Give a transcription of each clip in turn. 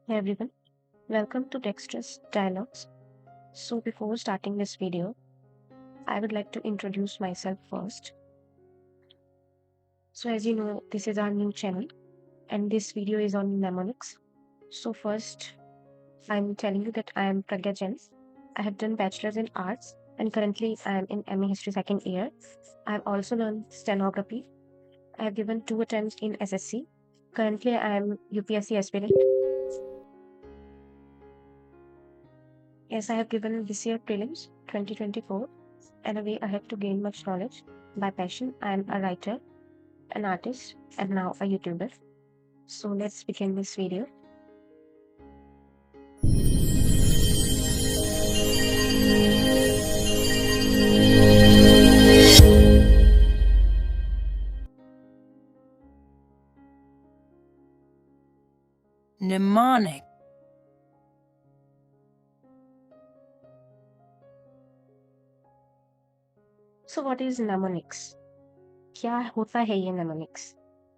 Hey everyone, welcome to Dexterous Dialogues. So, before starting this video, I would like to introduce myself first. So, as you know, this is our new channel and this video is on mnemonics. So, first, I'm telling you that I am Pragya Jain. I have done Bachelor's in Arts and currently I am in MA History second year. I have also learned stenography. I have given 2 attempts in SSC. Currently, I am UPSC aspirant. Yes, I have given this year prelims 2024. Anyway, I have to gain much knowledge. By passion, I am a writer, an artist, and now a YouTuber. So let's begin this video. Mnemonic. So what is mnemonics? क्या होता है ये mnemonics?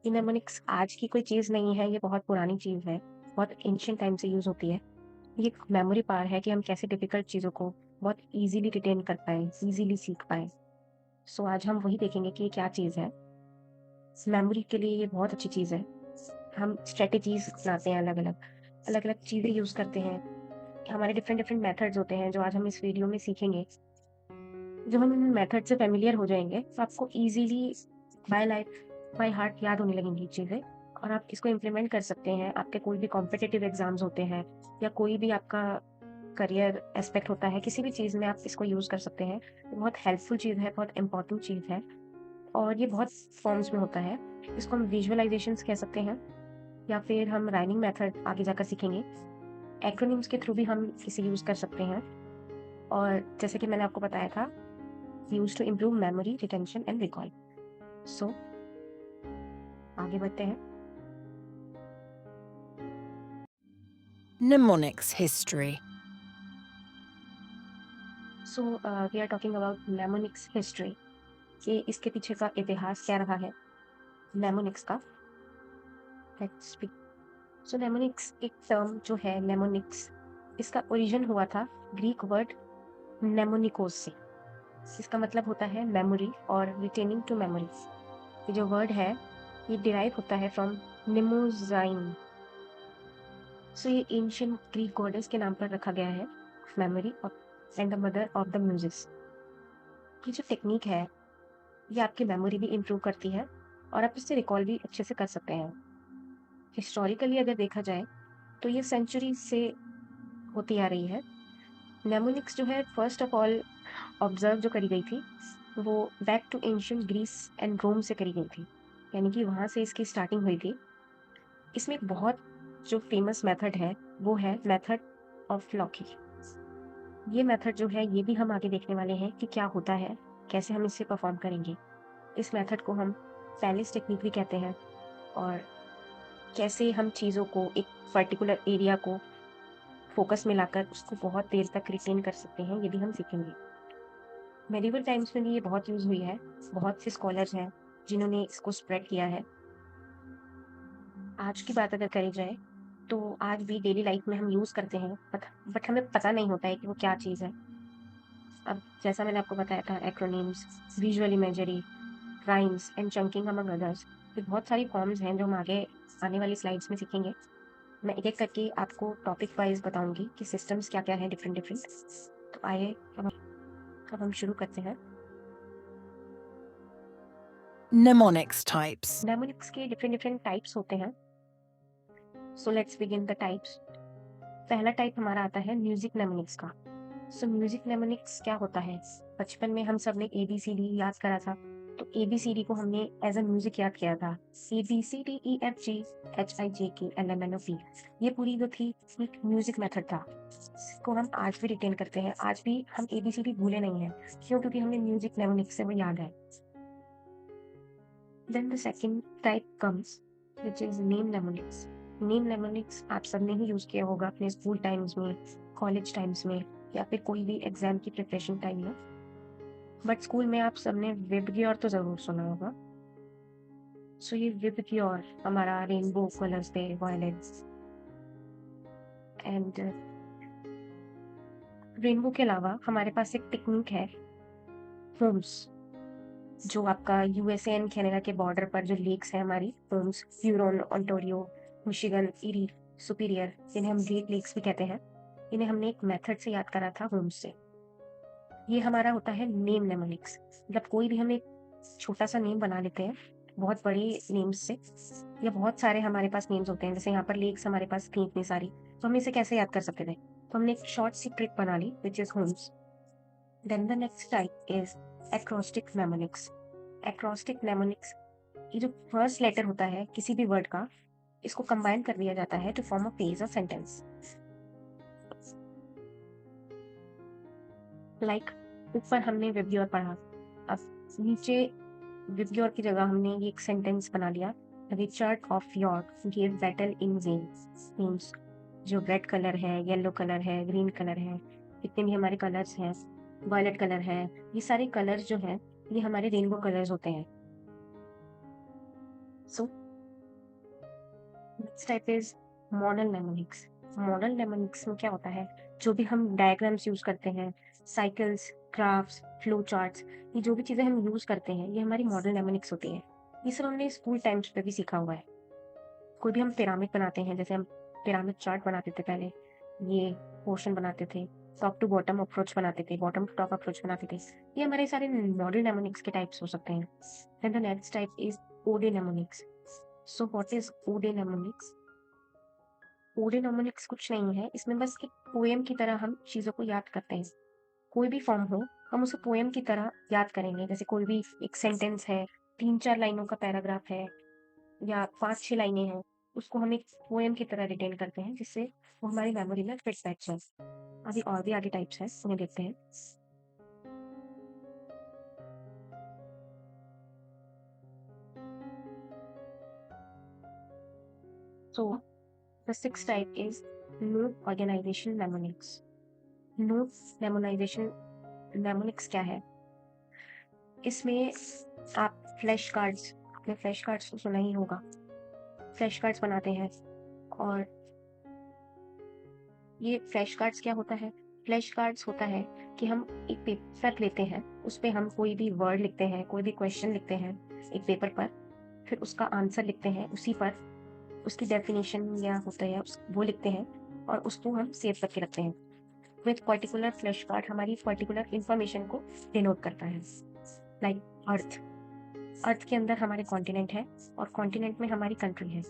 ये mnemonics आज की कोई चीज़ नहीं है, ये बहुत पुरानी चीज़ है, बहुत एंशिएंट टाइम से यूज़ होती है। ये एक मेमोरी पावर है कि हम कैसे डिफिकल्ट चीज़ों को बहुत इजीली रिटेन कर पाएँ, इजीली सीख पाएँ। सो आज हम वही देखेंगे कि ये क्या चीज़ है। मेमोरी के लिए ये बहुत अच्छी चीज़ है। हम स्ट्रेटेजीज अपनाते हैं, अलग अलग चीज़ें यूज़ करते हैं। हमारे डिफरेंट डिफरेंट मेथड्स होते हैं जो आज हम इस वीडियो में सीखेंगे। जब हम इन मेथड से फेमिलियर हो जाएंगे तो आपको easily bye life by heart याद होने लगेंगी चीज़ें और आप इसको इम्प्लीमेंट कर सकते हैं। आपके कोई भी कॉम्पिटिटिव एग्जाम्स होते हैं या कोई भी आपका करियर एस्पेक्ट होता है, किसी भी चीज़ में आप इसको यूज़ कर सकते हैं। ये बहुत हेल्पफुल चीज़ है, बहुत इंपॉर्टेंट चीज़ है और ये बहुत फॉर्म्स में होता है। इसको हम विजुअलाइजेशंस कह सकते हैं या फिर हम राइमिंग मेथड आगे जाकर सीखेंगे। एक्रोनिम्स के थ्रू भी हम इसे यूज़ कर सकते हैं और जैसे कि मैंने आपको बताया था, use to improve memory, retention and recall. So आगे बढ़ते हैं। Mnemonics history. So we are talking about mnemonics history कि इसके पीछे का इतिहास क्या रहा है mnemonics का। Let's speak. सो mnemonics एक टर्म जो है mnemonics, इसका ओरिजिन हुआ था ग्रीक वर्ड mnemonikos से। इसका मतलब होता है मेमोरी और रिटेनिंग टू मेमोरीज। ये जो वर्ड है ये डिराइव होता है फ्रॉम निमोजाइन। सो ये एंशियंट ग्रीक गॉडेस के नाम पर रखा गया है, memory and the mother of the म्यूजिस। ये जो टेक्निक है ये आपकी मेमोरी भी इम्प्रूव करती है और आप इससे रिकॉल भी अच्छे से कर सकते हैं। हिस्टोरिकली अगर देखा जाए तो ये सेंचुरी से होती आ रही है। mnemonics जो है फर्स्ट ऑफ ऑल ऑब्जर्व जो करी गई थी वो back to ancient Greece and Rome से करी गई थी, यानी कि वहाँ से इसकी स्टार्टिंग हुई थी। इसमें एक बहुत जो फेमस मेथड है वो है मेथड ऑफ लॉकी। ये मेथड जो है ये भी हम आगे देखने वाले हैं कि क्या होता है, कैसे हम इसे परफॉर्म करेंगे। इस मेथड को हम पैलेस टेक्निक भी कहते हैं और कैसे हम चीज़ों को एक पर्टिकुलर एरिया को फोकस में लाकर उसको बहुत देर तक रिटेन कर सकते हैं, ये भी हम सीखेंगे। मेडिवल टाइम्स में भी ये बहुत यूज़ हुई है। बहुत से स्कॉलर्स हैं जिन्होंने इसको स्प्रेड किया है। आज की बात अगर करी जाए तो आज भी डेली लाइफ में हम यूज़ करते हैं बट हमें पता नहीं होता है कि वो क्या चीज़ है। अब जैसा मैंने आपको बताया था, acronyms, visual imagery, rhymes and chunking among others, ये बहुत सारी फॉर्म्स हैं जो हम आगे आने वाली स्लाइड्स में सीखेंगे। मैं एक एक करके आपको टॉपिक वाइज बताऊंगी कि सिस्टम्स क्या क्या हैं डिफरेंट डिफरेंट। तो आइए अब हम शुरू करते हैं। Mnemonics types. mnemonics के डिफरेंट डिफरेंट टाइप्स होते हैं। So let's begin the types. पहला टाइप हमारा आता है म्यूजिक mnemonics का। सो म्यूजिक mnemonics क्या होता है? बचपन में हम सब ने ABCD याद करा था, तो ABCD को हमने एज अ म्यूजिक याद किया था। ABCDEFGHIJKLMNOP, ये पूरी जो थी एक म्यूजिक मेथड था। इसको हम आज भी रिटेन करते हैं, आज भी हम ABCD भूले नहीं हैं। क्यों? क्योंकि हमने म्यूजिक mnemonics से वो याद है। Then the second type comes which is name mnemonics। Name mnemonics आप सबने ही यूज किया होगा अपने स्कूल टाइम्स में, कॉलेज टाइम्स में या फिर कोई भी एग्जाम की प्रिपरेशन टाइम में। बट स्कूल में आप सबने विबग्योर तो जरूर सुना होगा। सो ये विबग्योर हमारा रेनबो कलर्स पे वायलेट्स, एंड रेनबो के अलावा हमारे पास एक टेक्निक है होम्स, जो आपका यूएसए एंड कनाडा के बॉर्डर पर जो लेक्स है हमारी Holmes, Huron, Ontario, Michigan, eri, superior, जिन्हें हम ग्रेट लेक्स भी कहते हैं, इन्हें हमने एक मेथड से याद करा था होम्स से। ये हमारा होता है नेम नेमोनिक्स। मतलब कोई भी हम एक छोटा सा नेम बना लेते हैं बहुत बड़ी नेम्स से, या बहुत सारे हमारे पास नेम्स होते हैं, जैसे यहाँ पर लेक्स हमारे पास थी इतनी सारी, तो हम इसे कैसे याद कर सकते थे? तो हमने एक शॉर्ट सी ट्रिक बना ली which is HOMES. Then the next type is acrostic mnemonics. Acrostic mnemonics, ये जो फर्स्ट लेटर होता है किसी भी वर्ड का, इसको कंबाइन कर दिया जाता है टू फॉर्म अ फ्रेज और सेंटेंस। लाइक ऊपर हमने विब्ग्योर पढ़ा, अब नीचे विब्ग्योर की जगह हमने ये एक सेंटेंस बना लिया, Richard of York gave battle in when. Means जो रेड कलर है, येलो कलर है, ग्रीन कलर है, जितने भी हमारे कलर्स हैं, वायलेट कलर है, ये सारे कलर्स जो हैं ये हमारे रेनबो कलर्स होते हैं। So next type is model mnemonics. Model mnemonics में क्या होता है, जो भी हम डायग्राम्स यूज करते हैं, साइकिल्स, ग्राफ्स, फ्लो चार्ट्स, ये जो भी चीजें हम यूज करते हैं ये हमारी मॉडल नेमोनिक्स होती है। ये सब हमने स्कूल टाइम्स पे भी सीखा हुआ है। कोई भी हम पिरामिड बनाते हैं, जैसे हम पिरामिड चार्ट बनाते थे पहले, ये पोर्शन बनाते थे, टॉप टू बॉटम अप्रोच बनाते थे, बॉटम टू टॉप अप्रोच बनाते थे, ये हमारे सारे मॉडल नेमोनिक्स के टाइप्स हो सकते हैं। Then the next type is ode mnemonics. So what is ode mnemonics? Ode mnemonics कुछ नहीं है, इसमें बस एक पोएम की तरह हम चीजों को याद करते हैं। कोई भी फॉर्म हो, हम उसे पोएम की तरह याद करेंगे। जैसे कोई भी एक सेंटेंस है, 3-4 लाइनों का पैराग्राफ है, या 5-6 लाइनें हैं, उसको हम एक पोएम की तरह रिटेन करते हैं, जिससे वो हमारी मेमोरी में फिट बैठ जाए। अभी और भी आगे टाइप्स हैं, उन्हें देखते हैं। So the sixth type is node organization mnemonics. Node memorization mnemonics क्या है? इसमें आप फ्लैश कार्ड्स, आपने फ्लैश कार्ड्स तो सुना ही होगा, फ्लैश कार्ड्स बनाते हैं। और ये फ्लैश कार्ड्स क्या होता है? फ्लैश कार्ड्स होता है कि हम एक पेपर लेते हैं, उस पे हम कोई भी वर्ड लिखते हैं, कोई भी क्वेश्चन लिखते हैं एक पेपर पर, फिर उसका आंसर लिखते हैं उसी पर, उसकी डेफिनेशन या होता है वो लिखते हैं, और उसको हम सेव करके रखते हैं। विथ पर्टिकुलर फ्लैश कार्ड हमारी पर्टिकुलर इंफॉर्मेशन को डिनोट करता है। लाइक अर्थ, अर्थ के अंदर हमारे कॉन्टिनेंट है, और कॉन्टिनेंट में हमारी कंट्री है।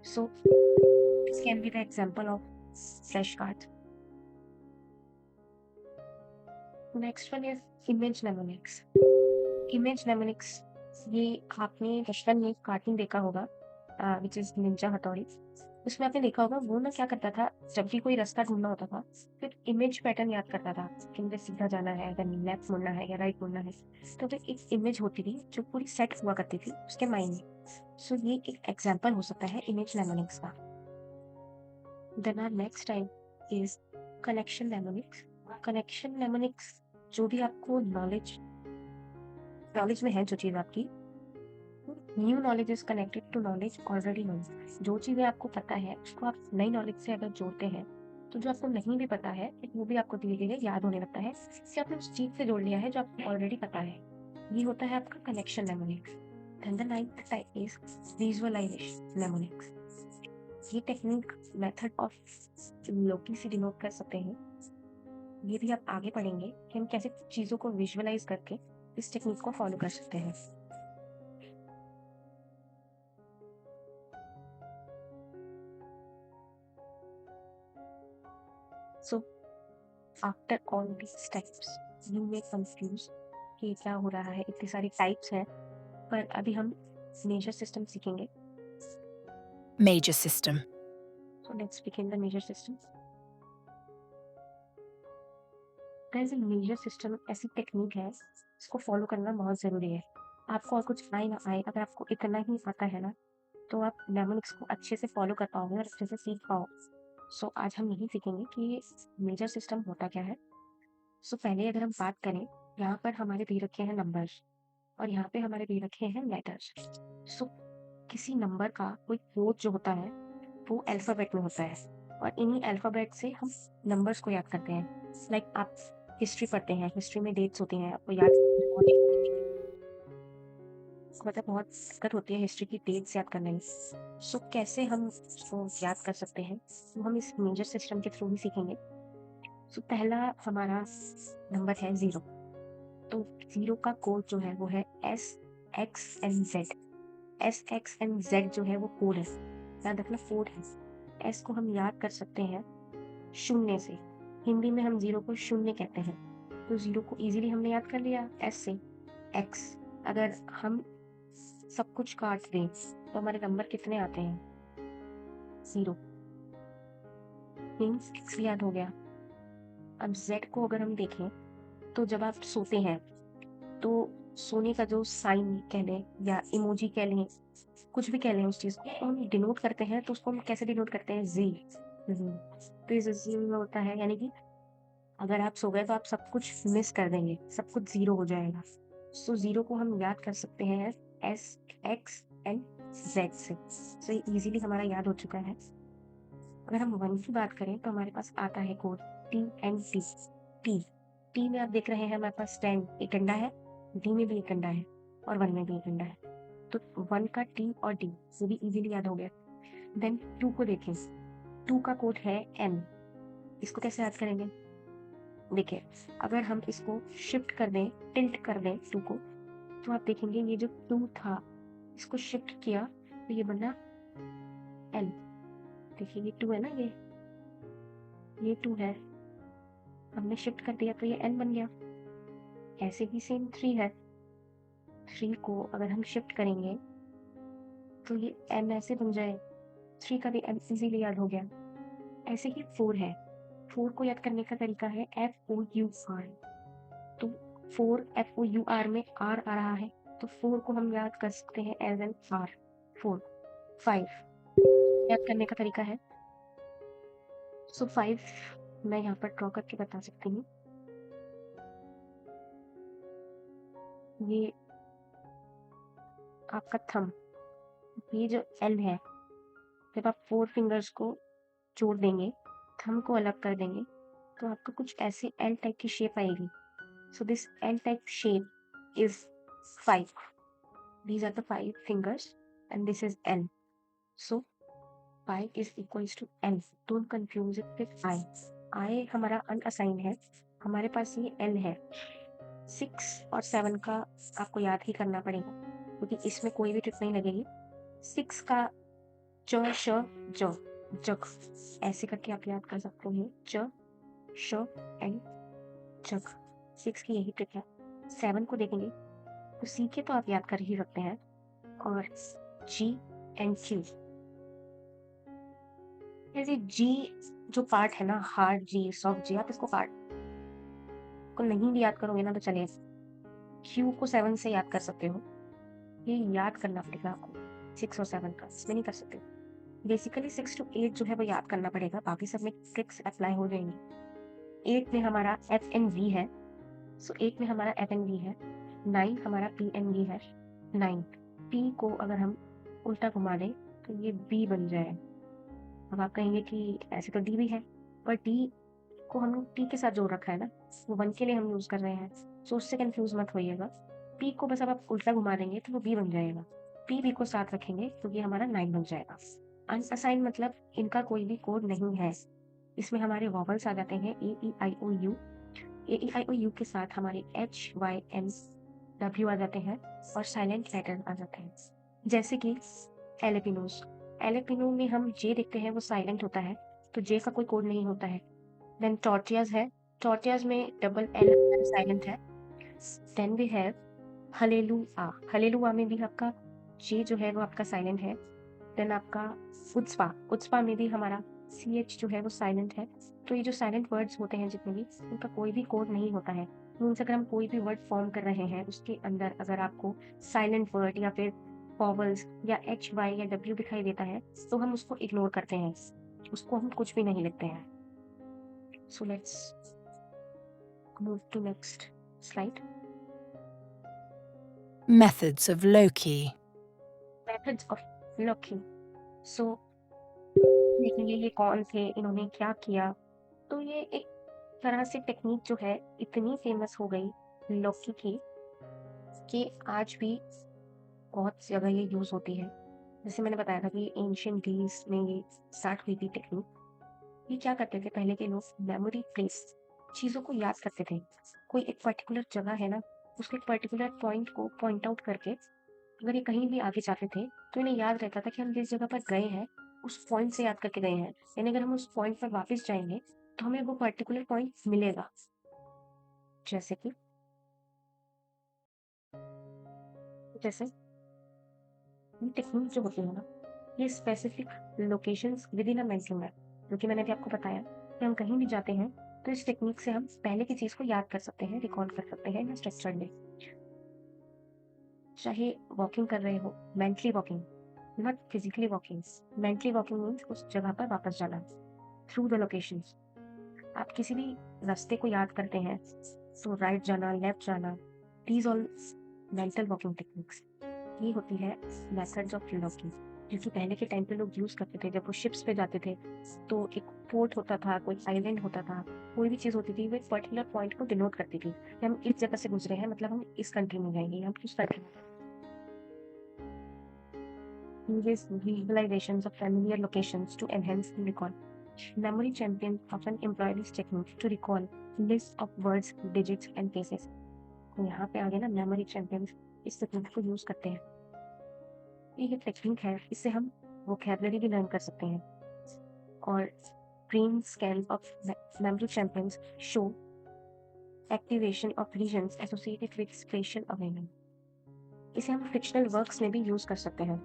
So this can be the example of flash card. Next one is image mnemonics. Image mnemonics, ये आपने बचपन में कार्टून देखा होगा विच इज निंजा हथौड़ी। उसमें आपने देखा होगा वो ना क्या करता था, जब भी कोई रास्ता ढूंढना होता था, फिर इमेज पैटर्न याद करता था कि मुझे सीधा जाना है, अगर लेफ्ट मुड़ना है या राइट मुड़ना है, तो फिर एक इमेज होती थी जो पूरी सेट हुआ करती थी उसके माइंड में। सो ये एक एग्जाम्पल हो सकता है इमेज नेमोनिक्स का। Then our next type is connection mnemonics. Connection mnemonics, जो भी आपको नॉलेज नॉलेज में है जो चीज़ आपकी, new knowledge is connected to knowledge already known. जो चीज़ें आपको पता है उसको आप नई नॉलेज से अगर जोड़ते हैं, तो जो आपको नहीं भी पता है वो भी आपको धीरे धीरे याद होने लगता है, इससे आपने उस चीज़ से जोड़ लिया है जो आपको ऑलरेडी पता है। ये होता है आपका connection mnemonics. Then the ninth type is visualization mnemonics. ये टेक्निक मेथड ऑफ लोकी से डिनोट कर सकते हैं। ये भी आप आगे पढ़ेंगे कि हम कैसे चीज़ों को विजुअलाइज करके इस टेक्निक को फॉलो कर सकते हैं। So after all these types you may confuse कि क्या हो रहा है, इतनी सारी टाइप्स हैं, पर अभी हम मेजर सिस्टम सीखेंगे। Major system. So let's begin the major system. Guys, major system ऐसी टेक्निक है, इसको फॉलो करना बहुत ज़रूरी है। आपको और कुछ आए ना आए, अगर आपको इतना ही आता है ना, तो आप नेमोनिक्स को अच्छे से फॉलो कर पाओगे और अच्छे से सीख पाओ। सो आज हम यही सीखेंगे कि मेजर सिस्टम होता क्या है। सो पहले अगर हम बात करें, यहाँ पर हमारे दे रखे हैं नंबर्स, और यहाँ पे हमारे दे रखे हैं लेटर्स। सो किसी नंबर का कोई कोड जो होता है वो अल्फ़ाबेट में होता है। और इन्हीं अल्फ़ाबेट से हम नंबर्स को याद करते हैं। लाइक आप हिस्ट्री पढ़ते हैं, हिस्ट्री में डेट्स होती हैं, आपको याद मतलब बहुत दिक्कत होती है हिस्ट्री की डेट्स याद करने में। सो कैसे हम उसको याद कर सकते हैं, तो हम इस मेजर सिस्टम के थ्रू ही सीखेंगे। सो पहला हमारा नंबर है 0। तो 0 का कोड जो है वो है S, X and Z। S, X and Z जो है वो कोड है, याद रखना कोड है। S को हम याद कर सकते हैं शून्य से, हिंदी में हम 0 को शून्य कहते हैं। तो 0 को इजीली हमने याद कर लिया S से। X, अगर हम सब कुछ काट दें तो हमारे नंबर कितने आते हैं? 0 मीन्स X याद हो गया। अब Z को अगर हम देखें तो जब आप सोते हैं तो सोने का जो साइन कह लें या इमोजी कह लें, कुछ भी कह लें उस चीज़ को, तो हम डिनोट करते हैं, तो उसको हम कैसे डिनोट करते हैं? जी। तो इस जी में होता है, यानी कि अगर आप सो गए तो आप सब कुछ मिस कर देंगे, सब कुछ 0 हो जाएगा। सो 0 को हम याद कर सकते हैं S, X एंड Z से। सो ये इजीली हमारा याद हो चुका है। अगर हम 1 की बात करें तो हमारे पास आता है code T and T। T में आप देख रहे हैं हमारे पास 10, एक डंडा है, D में भी एक डंडा है और 1 में भी एक डंडा है। तो 1 का T और D ये भी इजीली याद हो गया। देन 2 को देखें, 2 का कोड है M। इसको कैसे याद करेंगे? देखिए, अगर हम इसको शिफ्ट कर दें, टिल्ट कर दें 2 को, तो आप देखेंगे ये जो 2 था, इसको शिफ्ट किया तो ये बना L। देखिए ये 2 है ना, ये 2 है, हमने शिफ्ट कर दिया तो ये N बन गया। ऐसे ही सेम 3 है, 3 को अगर हम शिफ्ट करेंगे तो ये M ऐसे बन जाए, 3 का भी M इजीली याद हो गया। ऐसे ही 4 है, 4 को याद करने का तरीका है FOUR। तो 4 FOUR में R आ रहा है, तो 4 को हम याद कर सकते हैं एज एन R। 4, 5 याद करने का तरीका है। सो 5 मैं यहाँ पर ड्रॉ करके बता सकती हूँ। ये आपका थंब, ये जो L है, जब आप 4 फिंगर्स को जोड़ देंगे, थंब को अलग कर देंगे, तो आपको कुछ ऐसे L टाइप की शेप आएगी। So this L type shape is 5। These are the 5 fingers and this is L. So 5 is equals to L. Don't confuse it with I. I हमारा अनअसाइन है, हमारे पास ये L है। 6 और 7 का आपको याद ही करना पड़ेगा, क्योंकि इसमें कोई भी ट्रिक नहीं लगेगी। 6 का च, श, ज, जग, ऐसे करके आप याद कर सकते हैं, च, श एंड जग। 6 की यही ट्रिक है। 7 को देखेंगे तो C के तो आप याद कर ही सकते हैं, और G एंड Q। जैसे G जो पार्ट है ना, हार्ड G, सॉफ्ट G, आप इसको पार्ट को नहीं भी याद करोगे ना तो चलेगा। Q को 7 से याद कर सकते हो, ये याद करना पड़ेगा आपको 6 और 7 का, इसमें नहीं कर सकते। बेसिकली 6 to 8 जो है वो याद करना पड़ेगा, बाकी सब में ट्रिक्स अप्लाई हो जाएंगी। 8 में हमारा F एंड V है, सो 8 में हमारा F एंड V है। 9 हमारा P एंड V है। 9 P को अगर हम उल्टा घुमा दें तो ये B बन जाए। अब आप कहेंगे कि ऐसे तो D भी है, पर D को हम T के साथ जोड़ रखा है ना, वो 1 के लिए हम यूज कर रहे हैं, सो उससे कंफ्यूज मत होइएगा। P को बस अब आप उल्टा घुमा देंगे तो वो B बन जाएगा, P B को साथ रखेंगे तो ये हमारा 9 बन जाएगा। अनअसाइन मतलब इनका कोई भी कोड नहीं है, इसमें हमारे वॉवल्स आ जाते हैं A E I O U के साथ हमारे H Y N W आ जाते हैं और साइलेंट लेटर आ जाते हैं, जैसे कि एलेपिनोस। एलेपिनो में हम J देखते हैं वो साइलेंट होता है, तो J का कोई कोड नहीं होता है। देन टॉर्टियाज है, टॉर्टियाज में डबल L साइलेंट है। देन वी हैव हलेलुआ, हलेलुआ में भी आपका J जो है वो आपका साइलेंट है। देन आपका उत्सपा, उत्सपा में भी हमारा CH जो है वो साइलेंट है। तो ये जो साइलेंट वर्ड्स होते हैं जितने भी, उनका कोई भी कोड नहीं होता है। मीन्स अगर हम कोई भी वर्ड फॉर्म कर रहे हैं, उसके अंदर अगर आपको साइलेंट वर्ड या फिर वॉवल्स या H Y या W दिखाई देता है तो हम उसको इग्नोर करते हैं, उसको हम कुछ भी नहीं लिखते हैं। So let's move to next slide. Methods of Loki. Methods of locking. So देखेंगे ये कौन थे, इन्होंने क्या किया। तो ये एक तरह से टेक्निक जो है इतनी फेमस हो गई लौकी की कि आज भी बहुत जगह ये यूज़ होती है। जैसे मैंने बताया था कि एंशिएंट ग्रीस में ये स्टार्ट हुई थी टेक्निक। ये क्या करते थे पहले के लोग, मेमोरी प्लेस, चीज़ों को याद करते थे। कोई एक पर्टिकुलर जगह है ना, उसके एक पर्टिकुलर पॉइंट को पॉइंट आउट करके अगर ये कहीं भी आगे जाते थे तो इन्हें याद रहता था कि हम जिस जगह पर गए हैं उस पॉइंट से याद करके गए हैं। यानी अगर हम उस पॉइंट पर वापस जाएंगे तो हमें वो पर्टिकुलर पॉइंट मिलेगा। जैसे कि जैसे ये टेक्निक जो होती है ना, ये specific locations with in a mental map, जो कि मैंने अभी आपको बताया कि हम कहीं भी जाते हैं तो इस टेक्निक से हम पहले की चीज़ को याद कर सकते हैं, रिकॉल कर सकते हैं या स्ट्रक्चर्ड। चाहे वॉकिंग कर रहे हो, mentally walking, not physically walking. Mentally walking means उस जगह पर वापस जाना थ्रू द लोकेशंस। आप किसी भी रास्ते को याद करते हैं तो राइट जाना, लेफ्ट जाना, these all mental walking techniques. ये होती है मेथड्स ऑफ लॉकिंग, जो कि पहले के टाइम पे लोग यूज करते थे। जब वो शिप्स पे जाते थे तो एक पोर्ट होता था, कोई आइलैंड होता था, कोई भी चीज होती थी, वो एक पर्टिकुलर पॉइंट को डिनोट करती थी कि हम इस जगह से गुजरे हैं, मतलब हम इस कंट्री में जाएंगे, हम किस कंट्री में। Uses visualizations of familiar locations to enhance the recall. Memory champions often employ this technique to recall lists of words, digits and places. तो यहाँ पे आगे ना मेमोरी चैंपियंस इस टेक्निक को यूज करते हैं। ये टेक्निक है, इससे हम वोकैबुलरी भी लर्न कर सकते हैं। और brain scan of memory champions show activation of regions associated with spatial awareness. इसे हम फिक्शनल वर्क्स में भी यूज कर सकते हैं।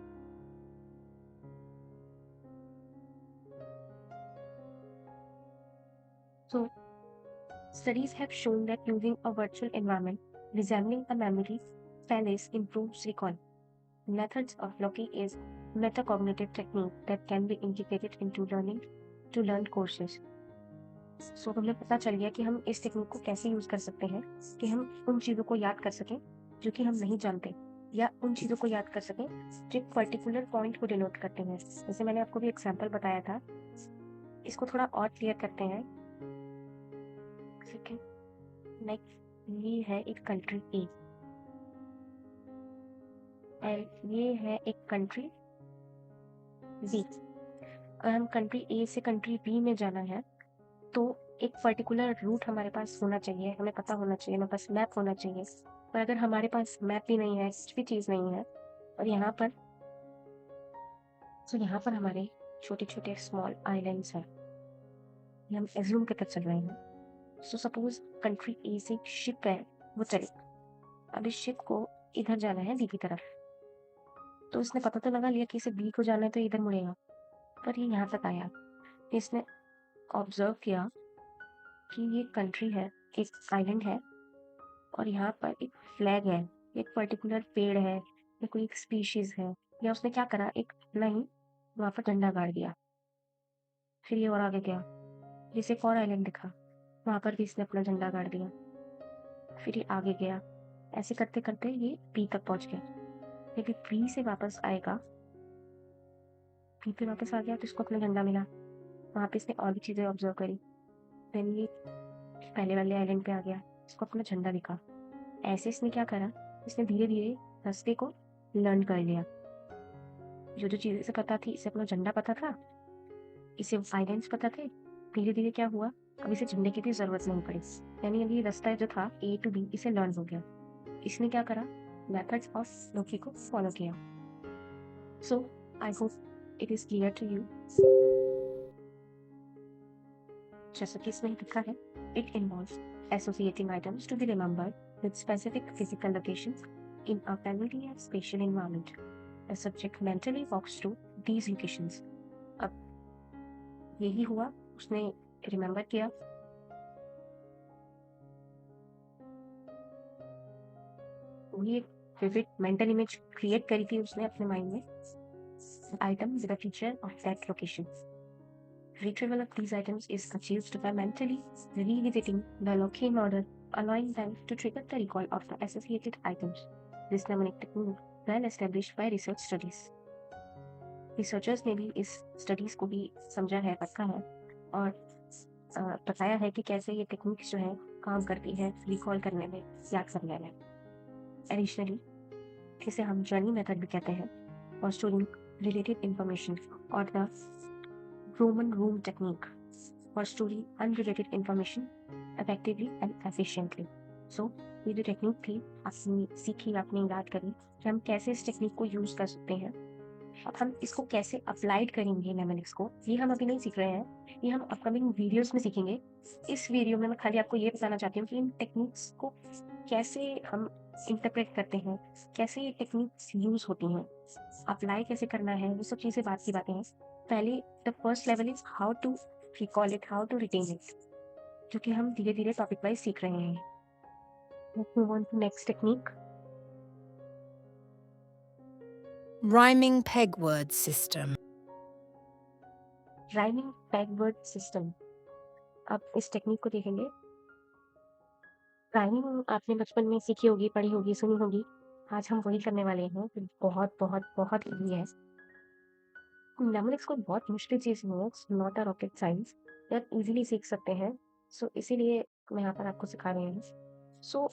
So studies have shown that using a virtual environment resembling a memory palace improves recall. Methods of Loki is metacognitive technique that can be integrated into learning to learn courses. सो हमें पता चल गया कि हम इस टेक्निक को कैसे use कर सकते हैं कि हम उन चीज़ों को याद कर सकें जो कि हम नहीं जानते, या उन चीज़ों को याद कर सकें जो एक पर्टिकुलर पॉइंट को डिनोट करते हैं। जैसे मैंने आपको भी एग्जाम्पल बताया था, इसको थोड़ा और क्लियर करते हैं। ठीक है, लाइक ये है एक कंट्री ए एंड ये है एक कंट्री बी। अगर हम कंट्री ए से कंट्री बी में जाना है तो एक पर्टिकुलर रूट हमारे पास होना चाहिए, हमें पता होना चाहिए, हमारे पास मैप होना चाहिए। पर अगर हमारे पास मैप भी नहीं है, कुछ भी चीज़ नहीं है, और यहाँ पर हमारे छोटे छोटे स्मॉल आइलैंड्स हैं, ये हम एज्यूम करके चल रहे हैं। सो सपोज कंट्री ए से एक शिप है, वो चले, अब इस शिप को इधर जाना है बी की तरफ। तो इसने पता तो लगा लिया कि इसे बी को जाना है तो इधर मुड़ेगा, पर ये यहाँ तक आया। इसने ऑब्जर्व किया कि ये कंट्री है, एक आइलैंड है, और यहाँ पर एक फ्लैग है, एक पर्टिकुलर पेड़ है, या कोई एक स्पीशीज है, या उसने क्या करा, एक नहीं वहाँ पर झंडा गाड़ दिया। फिर ये और आगे गया, जिसे एक और आइलैंड दिखा, वहाँ पर भी इसने अपना झंडा गाड़ दिया। फिर ये आगे गया, ऐसे करते करते ये पी तक पहुँच गया। जब ये पी से वापस आएगा, पी पे वापस आ गया तो इसको अपना झंडा मिला। वहाँ पे इसने और भी चीज़ें ऑब्जर्व करी। देन ये पहले वाले आइलैंड पे आ गया, इसको अपना झंडा दिखा। ऐसे इसने क्या करा, इसने धीरे धीरे रास्ते को लर्न कर लिया। जो जो चीज़ें इसे पता थी, इसे अपना झंडा पता था, इसे आइलैंड्स पता थे, धीरे धीरे क्या हुआ, अब इसे झंडे की भी जरूरत नहीं पड़ी। यानी अभी रास्ता जो था ए टू बी, इसे लर्न हो गया। इसने क्या करा, मेथड्स ऑफ लोकी को फॉलो किया। So I hope it is clear to you. जैसा कि इसमें लिखा है, it involves associating items to be remembered with specific physical locations in a familiar spatial environment. The subject mentally walks through these locations. अब यही हुआ, उसने remember किया, वही एक विविड मेंटल इमेज क्रिएट करी थी उसने अपने माइंड में, item with a feature of that location. Retrieval of these items is achieved by mentally revisiting the locking order, allowing them to trigger the recall of the associated items. This mnemonic technique well established by research studies. Researchers ने भी इस studies को भी समझा है, परखा है और बताया है कि कैसे ये टेक्निक्स जो है काम करती है रिकॉल करने में, याद करने में। एडिशनली इसे हम जर्नी मेथड भी कहते हैं और स्टोरिंग रिलेटेड इंफॉर्मेशन और द रोमन रूम टेक्निक और story unrelated information effectively and efficiently. So ये जो टेक्निक थी आपने सीखी, आपने याद करी कि हम कैसे इस टेक्निक को यूज़ कर सकते हैं। अब हम इसको कैसे अप्लाइड करेंगे नेमोनिक्स को, ये हम अभी नहीं सीख रहे हैं, ये हम अपकमिंग वीडियोस में सीखेंगे। इस वीडियो में मैं खाली आपको ये बताना चाहती हूँ कि इन टेक्निक्स को कैसे हम इंटरप्रेट करते हैं, कैसे ये टेक्निक्स यूज़ होती हैं, अप्लाई कैसे करना है, ये सब चीज़ें बात की बातें हैं। पहले the first level is how to recall it, how to retain it, जो कि हम धीरे धीरे टॉपिक वाइज सीख रहे हैं। Let's move on to next technique, Rhyming peg word system. Rhyming peg word system. अब इस टेक्निक को देखेंगे। राइमिंग आपने बचपन में सीखी होगी, पढ़ी होगी, सुनी होगी। आज हम वही करने वाले हैं। बहुत बहुत बहुत इजी है। नेमोनिक्स कोई बहुत मुश्किल चीज़ नहीं है, it's not a rocket science, ये आप इजीली सीख सकते हैं। सो इसीलिए मैं यहाँ पर आपको सिखा रही हूँ। सो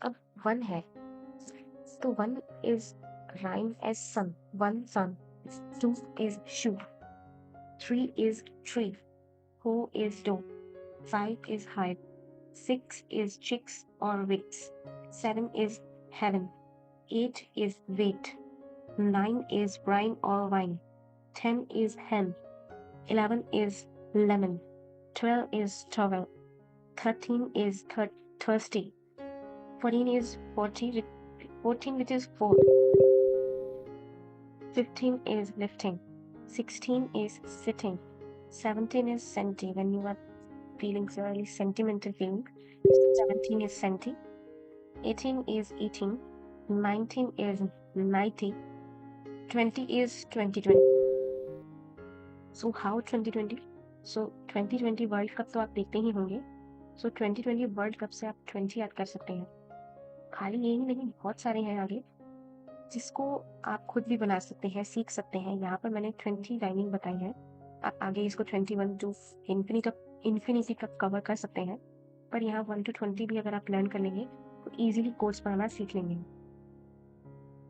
अब वन है, तो one is rhyme as sun, one sun. Two is shoe, three is tree, four is door, five is hive, 6 is chicks or wicks, 7 is heaven, 8 is wait, 9 is brine or wine, 10 is hen, 11 is lemon, 12 is towel, 13 is thirsty, 14 is 14 which is 4, 15 is lifting, 16 is sitting, 17 is senti when you are feeling really sentimental feeling. 17 is senti, 18 is eating, 19 is nighty, 20 is 2020. So how 2020? So 2020 world cup तो आप देखते ही होंगे। So 2020 world cup से आप 20 याद कर सकते हैं। खाली यही नहीं, बहुत सारे हैं आगे जिसको आप खुद भी बना सकते हैं, सीख सकते हैं। यहाँ पर मैंने 20 लाइनिंग बताई है, आप आगे इसको 21 टू इन्फिनिटी तक कवर कर सकते हैं। पर यहाँ 1 to 20 भी अगर आप लर्न कर लेंगे तो इजीली कोर्स बनाना सीख लेंगे।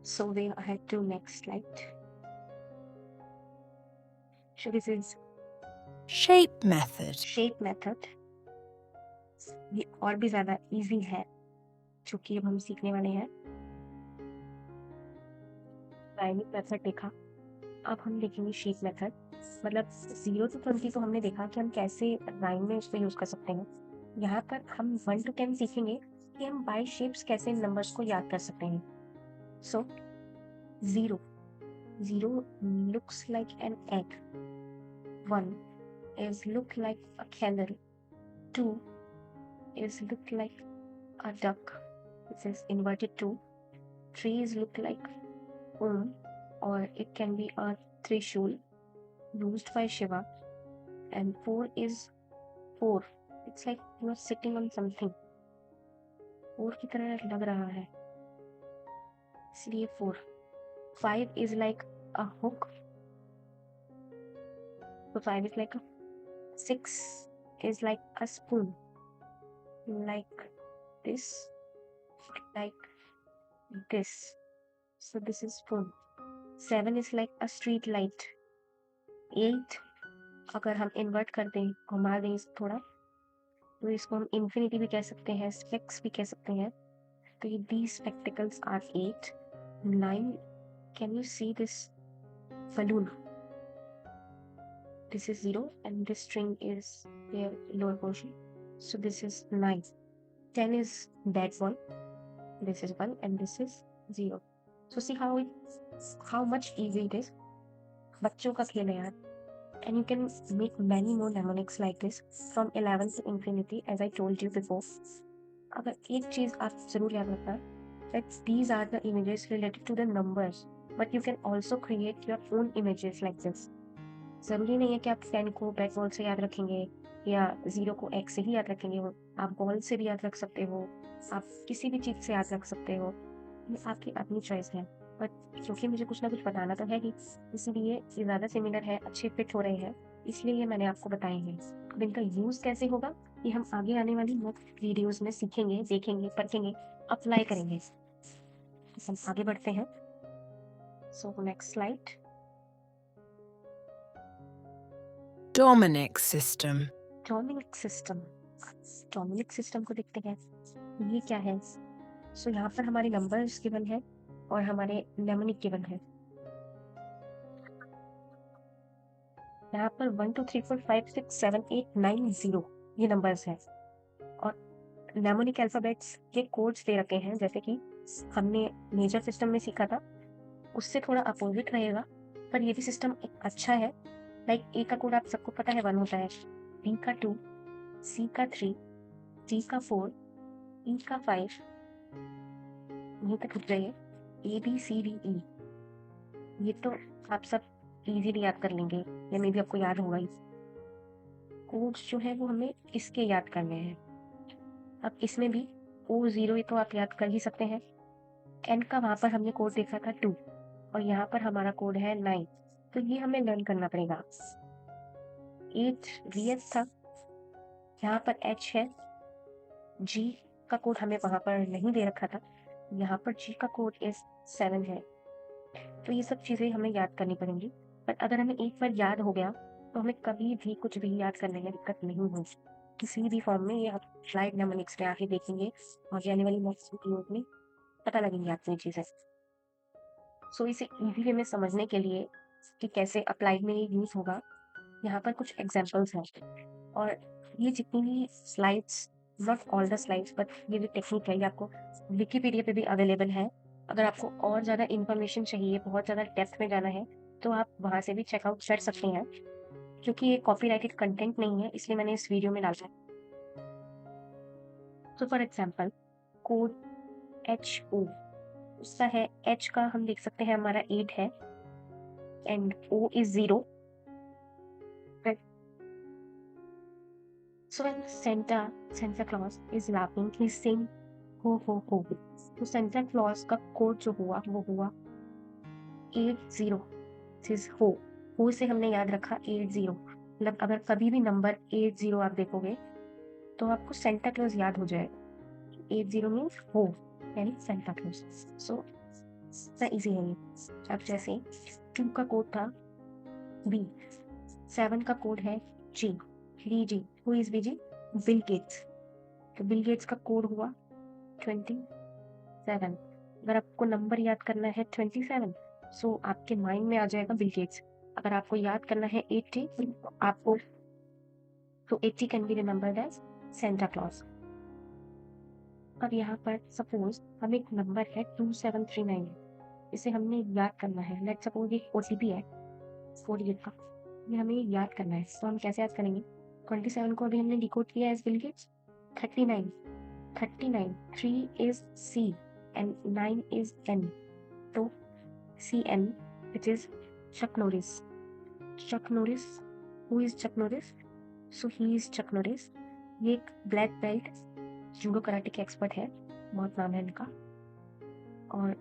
So we head to next slide. So this is Shape method. shape method. ये और भी ज़्यादा इजी है, जो कि अब हम सीखने वाले हैं। राइमिंग मेथड देखा, अब हम देखेंगे शेप मेथड। मतलब 0 to 20 तो हमने देखा कि हम कैसे राइम में उसको यूज़ कर सकते हैं। यहाँ पर हम 1 to 10 सीखेंगे कि हम बाय शेप्स कैसे नंबर्स को याद कर सकते हैं। सो 0 looks like an egg, 1 is look like a candle, 2 is look like a duck, this is inverted 2, 3 is look like Om, or it can be a Trishul used by Shiva, and 4 is 4, it's like you are sitting on something, 4 की तरह लग रहा है इसलिए 4. 5 is like a hook, so 5 is like a 6 is like a spoon, like this, like this, so this is spoon. 7 is like a street light. 8 अगर हम invert कर दें, घुमा दें इसको थोड़ा, तो इसको हम इन्फिनिटी भी कह सकते हैं, स्पेक्स भी कह सकते हैं। तो ये these spectacles are 8. 9, can you see this balloon? This is 0 and this string is their lower portion, so this is 9. 10 is that one, this is 1 and this is 0. So see how much easy it is. बच्चों का खेल है यार, and you can make many more mnemonics like this from 11 to infinity, as I told you before. अगर एक चीज आप जरूर याद रखना, that these are the images related to the numbers, but you can also create your own images like this. जरूरी नहीं है कि आप 10 को बैट बॉल से याद रखेंगे या 0 को x से ही याद रखेंगे, वो आप बॉल से भी याद रख सकते हो, आप किसी भी चीज से याद रख सकते हो, ये आपकी अपनी चॉइस है। बट क्योंकि मुझे कुछ ना कुछ बताना तो है ही, इसलिए ये ज़्यादा सिमिलर है, अच्छे फिट हो रहे हैं, इसलिए ये मैंने आपको बताए हैं। अब इनका यूज़ कैसे होगा, ये हम आगे आने वाली नेक्स्ट वीडियोज़ में सीखेंगे, देखेंगे, परखेंगे, अप्लाई करेंगे। हम आगे बढ़ते हैं। So next slide. Dominic system. टॉमिक system. टॉमिक system को देखते हैं, ये क्या है। सो यहाँ पर हमारे नंबर्स गिवन है और हमारे नेमोनिक गिवन है। यहाँ पर 1 2 3 4 5 6 7 8 9 0 ये नंबर्स हैं और नेमोनिक अल्फाबेट्स के कोड्स दे रखे हैं, जैसे कि हमने मेजर सिस्टम में सीखा था, उससे थोड़ा अपोजिट रहेगा, पर ये भी सिस्टम अच्छा है। लाइक ए का कोड आप सबको पता है 1 होता है, बी का 2, सी का 3, डी का 4, ई का 5, यहीं तक रुक जाइए, A B C D E. ये तो आप सब इजीली याद कर लेंगे, या मे भी आपको याद होगा ही। कोड्स जो है वो हमें इसके याद करने हैं। अब इसमें भी O0 ये तो आप याद कर ही सकते हैं। एन का वहाँ पर हमने कोड देखा था 2 और यहाँ पर हमारा कोड है 9, तो ये हमें लर्न करना पड़ेगा। 8 VS था, यहाँ पर H है, G का कोड हमें वहाँ पर नहीं दे रखा था, यहाँ पर G का कोड इस 7 है। तो ये सब चीज़ें हमें याद करनी पड़ेंगी, पर अगर हमें एक बार याद हो गया तो हमें कभी भी कुछ भी याद करने में दिक्कत नहीं होगी, किसी भी फॉर्म में। ये आप स्लाइड नेमोनिक्स में आके देखेंगे और आने वाली नेक्स्ट वीडियोज में पता लगेंगी आपको ये चीज़ें। सो इसे इजी वे में समझने के लिए कि कैसे अप्लाइड में ये यूज़ होगा, यहाँ पर कुछ एग्जांपल्स हैं। और ये जितनी भी slides, not all the slides, but ये जो टेक्निक है ये आपको विकिपीडिया पे भी अवेलेबल है। अगर आपको और ज़्यादा इन्फॉर्मेशन चाहिए, बहुत ज़्यादा डेप्थ में जाना है, तो आप वहाँ से भी चेकआउट कर सकते हैं। क्योंकि ये कॉपीराइटेड कंटेंट नहीं है, इसलिए मैंने इस वीडियो में डाला है। तो फॉर एग्जाम्पल कोड HO, उसका है H का हम देख सकते हैं हमारा 8 है and O is 0. So when Santa Claus is laughing, he's saying ho ho ho. तो Santa Claus का कोड जो हुआ वो हुआ 80. दिस हो से हमने याद रखा 80। मतलब अगर कभी भी नंबर 80 आप देखोगे तो आपको सेंटा क्लॉज याद हो जाएगा। 80 मीन्स हो, यानी सेंटा क्लॉज। सो इतना इजी है ये। अब जैसे 2 का कोड था B, 7 का कोड है G, BG। Who is BG? Bill Gates. तो बिल गेट्स का कोड हुआ 27। अगर आपको नंबर याद करना है 27, सो आपके माइंड में आ जाएगा बिल गेट्स। अगर आपको याद करना है 80, आपको तो 80 can be remembered as Santa Claus. अब यहाँ पर सपोज हम एक नंबर है 2739, इसे हमने याद करना है। लेट सपोज एक OTP है 4 डिजिट का, ये हमें याद करना है। तो हम कैसे याद करेंगे? 27 को अभी हमने डिकोड किया as Bill Gates. 39, 3 is C and 9 is N. तो CN, which is Chuck Norris. Chuck Norris, who is Chuck Norris? So he is Chuck Norris. ये एक ब्लैक बेल्ट जूडो कराटे के एक्सपर्ट है, बहुत नाम है इनका। और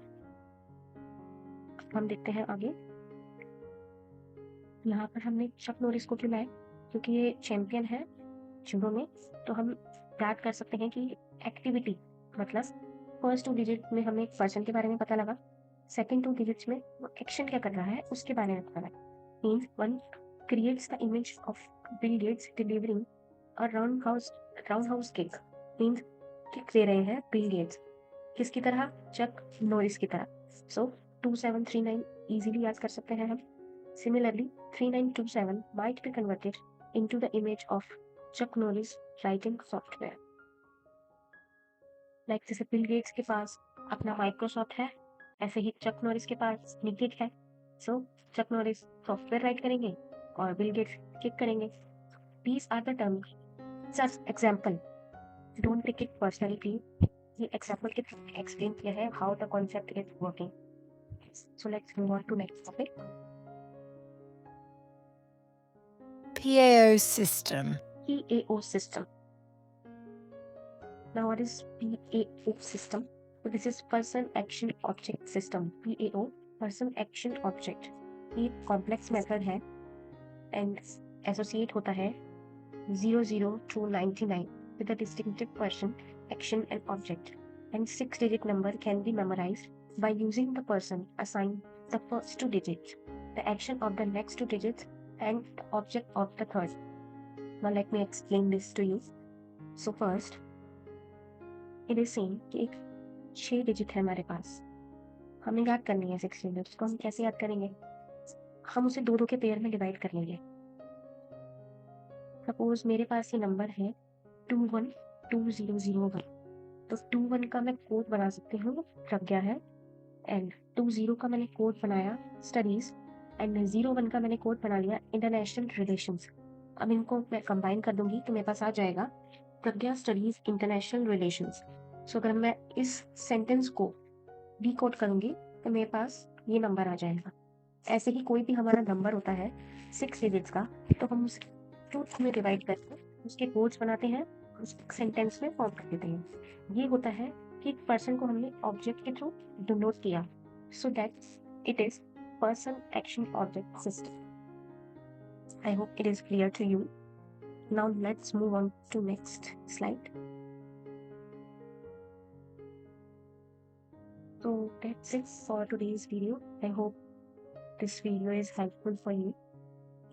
हम देखते हैं आगे। यहाँ पर हमने चक नॉरिस को क्यों लाया? क्योंकि ये चैंपियन है जूडो में। तो हम याद कर सकते हैं कि एक्टिविटी मतलब फर्स्ट 2 डिजिट में हमें एक पर्सन के बारे में पता लगा, सेकंड 2 डिजिट्स में वो एक्शन क्या कर रहा है उसके बारे में पता लगा। Means 1 creates the image of Bill Gates delivering a round house cake. Means cake दे रहे हैं बिल गेट्स, किसकी तरह? चक नॉरिस की तरह। सो 2739 इजीली याद कर सकते हैं हम। Similarly, 3927 might be converted into the image of Chuck Norris writing software. Like जैसे बिल गेट्स के पास अपना माइक्रोसॉफ्ट है, ऐसे ही चक नॉरिस के पास लिंक्ड है। सो चक नॉरिस सॉफ्टवेयर राइट करेंगे और बिल गेट्स क्लिक करेंगे। These are the terms. Just example. Don't take it personally. ये एग्जाम्पल के एक्सप्लेन किया है how the concept is working. So let's move on to next topic. PAO system. PAO system. Now what is PAO system? So this is Person Action Object System, PAO, Person Action Object. ये complex method है and associate होता है 00 to 99 with a distinctive person, action and object. And 6-digit number can be memorized by using the person assigned the first 2 digits, the action of the next 2 digits and the object of the third. Now let me explain this to you. So first, it is saying कि एक 6 digit है हमारे पास, हमें याद करनी है 6 digit. उसको हम कैसे याद करेंगे? हम उसे 2-2 के पेयर में डिवाइड कर लेंगे। सपोज मेरे पास ये नंबर है 212001, तो 21 का मैं कोड बना सकती हूँ प्रज्ञा है, एंड 20 का मैंने कोड बनाया स्टडीज, एंड 01 का मैंने कोड बना लिया इंटरनेशनल रिलेशंस। अब इनको मैं कंबाइन कर दूंगी तो मेरे पास आ जाएगा प्रज्ञा स्टडीज इंटरनेशनल रिलेशंस। सो अगर मैं इस सेंटेंस को डीकोड करूंगी तो मेरे पास ये नंबर आ जाएगा। ऐसे ही कोई भी हमारा नंबर होता है 6 डिजिट्स का, तो हम उसे 2 में डिवाइड करके उसके कोड्स बनाते हैं, उस सेंटेंस में फॉर्म कर देते हैं। ये होता है कि एक पर्सन को हमने ऑब्जेक्ट के थ्रू डिनोट किया, so that it is person action object system. I hope it is clear to you. Now let's move on to next slide. So that's it for today's video. I hope this video is helpful for you.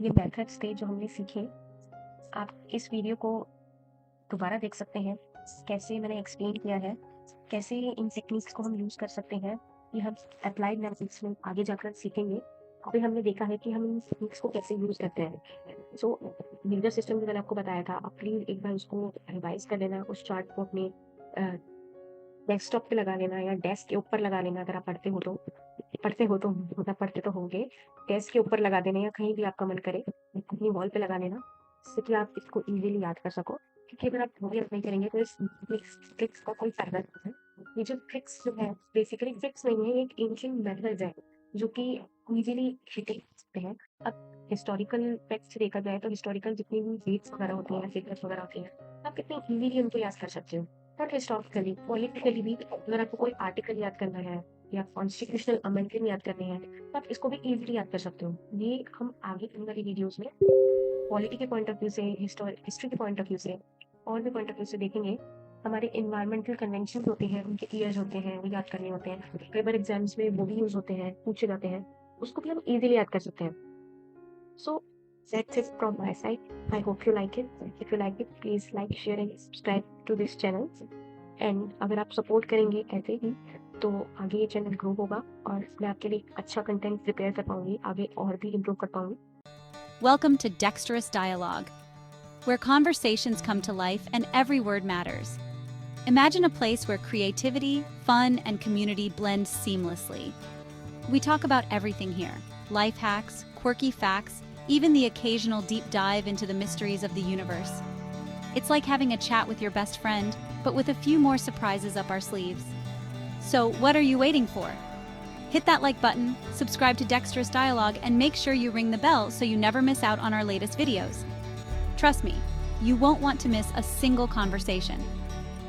ये methods थे जो हमने सीखे। आप इस video को दोबारा देख सकते हैं, कैसे मैंने एक्सप्लेन किया है, कैसे इन टेक्निक्स को हम यूज़ कर सकते हैं। ये हम अप्लाइड मैथमेटिक्स में आगे जाकर सीखेंगे। अभी हमने देखा है कि हम इन टेक्निक्स को कैसे यूज़ करते हैं। सो लीडर सिस्टम जो मैंने आपको बताया था, आप प्लीज़ एक बार उसको रिवाइज कर लेना, उस चार्ट को अपने डेस्कटॉप पे लगा लेना या डेस्क के ऊपर लगा लेना। अगर आप पढ़ते हो मतलब पढ़ते तो होंगे, डेस्क के ऊपर लगा देना या कहीं भी आपका मन करे अपनी वॉल पे लगा लेना, जिससे कि आप इसको इजीली याद कर सको। क्योंकि अगर आप वो भी नहीं करेंगे तो इस ट्रिक्स का कोई फायदा नहीं है। ये जो ट्रिक्स जो है बेसिकली ट्रिक्स नहीं है, एक एंशिएंट मेथड है जो कि इजीली रिटेन सकते हैं। अब हिस्टोरिकल फैक्ट्स देखा जाए तो हिस्टोरिकल जितनी भी डेट्स वगैरह होती हैं, फिगर्स वगैरह होती हैं, आप कितनी इजीली उनको याद कर सकते हो। नॉट हिस्टोरिकली, पॉलिटिकली भी अगर आपको कोई आर्टिकल याद करना है या कॉन्स्टिट्यूशनल अमेंडमेंट याद करने हैं तो आप इसको भी इजीली याद कर सकते हो। ये हम आगे आने वाली वीडियोस में पॉलिटी के पॉइंट ऑफ व्यू से, हिस्ट्री के पॉइंट ऑफ व्यू से और भी पॉइंट ऑफ व्यू से देखेंगे। हमारे इन्वायरमेंटल कन्वेंशन होते हैं, उनके ईयर्स होते हैं, वो याद करने होते हैं। कई बार एग्जाम्स में वो भी यूज होते हैं, पूछे जाते हैं, उसको भी हम इजीली याद कर सकते हैं। सो that's it from my side. I hope you like it. If you like it, please like, share and subscribe to this channel. And अगर आप सपोर्ट करेंगे ऐसे ही तो आगे ये चैनल ग्रो होगा और मैं आपके लिए अच्छा कंटेंट प्रिपेयर कर पाऊंगी, आगे और भी इम्प्रूव कर पाऊंगी। Welcome to Dexterous Dialogue, where conversations come to life and every word matters. Imagine a place where creativity, fun, and community blend seamlessly. We talk about everything here: life hacks, quirky facts, even the occasional deep dive into the mysteries of the universe. It's like having a chat with your best friend, but with a few more surprises up our sleeves. So, what are you waiting for? Hit that like button, subscribe to Dexterous Dialogue, and make sure you ring the bell so you never miss out on our latest videos. Trust me, you won't want to miss a single conversation.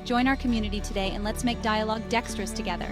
Join our community today and let's make dialogue dexterous together.